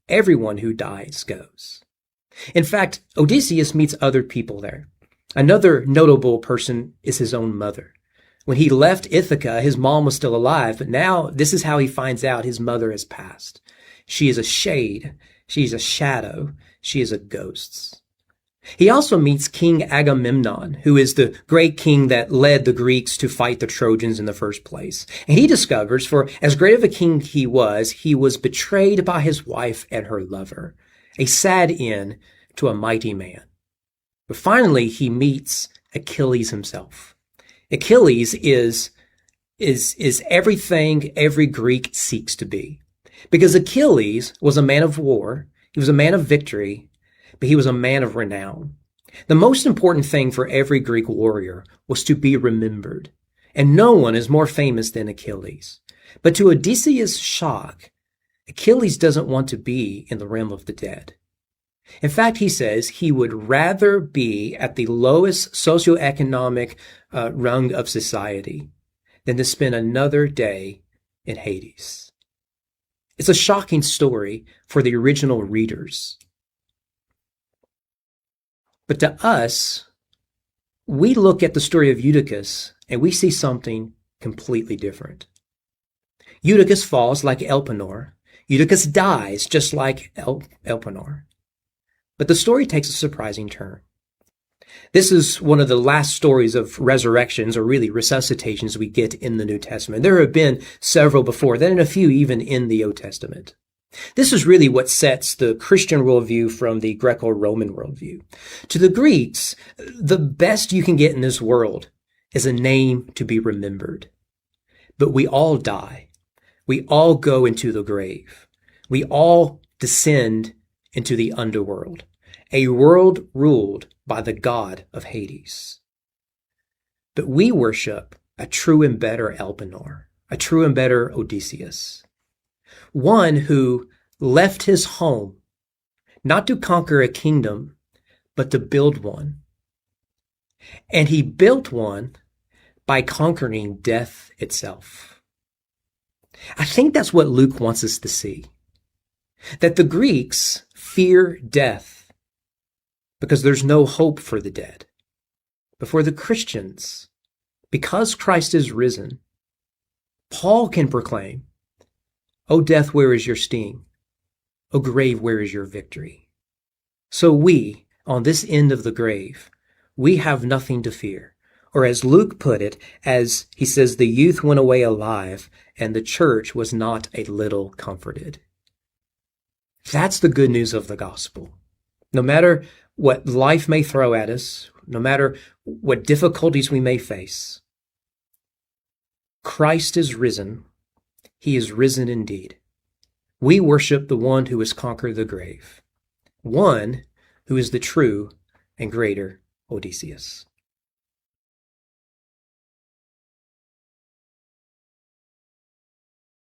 everyone who dies goes. In fact, Odysseus meets other people there. Another notable person is his own mother. When he left Ithaca, his mom was still alive, but now this is how he finds out his mother has passed. She is a shade, she is a shadow, she is a ghost. He also meets King Agamemnon, who is the great king that led the Greeks to fight the Trojans in the first place. And he discovers, for as great of a king he was betrayed by his wife and her lover. A sad end to a mighty man. But finally, he meets Achilles himself. Achilles is everything every Greek seeks to be. Because Achilles was a man of war, he was a man of victory, but he was a man of renown. The most important thing for every Greek warrior was to be remembered. And no one is more famous than Achilles. But to Odysseus' shock, Achilles doesn't want to be in the realm of the dead. In fact, he says he would rather be at the lowest socioeconomic rung of society than to spend another day in Hades. It's a shocking story for the original readers. But to us, we look at the story of Eutychus and we see something completely different. Eutychus falls like Elpenor. Eutychus dies just like Elpenor. But the story takes a surprising turn. This is one of the last stories of resurrections, or really resuscitations, we get in the New Testament. There have been several before then, and a few even in the Old Testament. This is really what sets the Christian worldview from the Greco-Roman worldview. To the Greeks, the best you can get in this world is a name to be remembered. But we all die. We all go into the grave. We all descend into the underworld, a world ruled by the god of Hades. But we worship a true and better Elpenor, a true and better Odysseus, one who left his home not to conquer a kingdom, but to build one. And he built one by conquering death itself. I think that's what Luke wants us to see. That the Greeks fear death because there's no hope for the dead. But for the Christians, because Christ is risen, Paul can proclaim, "O death, where is your sting? O grave, where is your victory?" So we, on this end of the grave, we have nothing to fear. Or as Luke put it, as he says, the youth went away alive, and the church was not a little comforted. That's the good news of the gospel. No matter what life may throw at us, no matter what difficulties we may face, Christ is risen. He is risen indeed. We worship the one who has conquered the grave, one who is the true and greater Odysseus.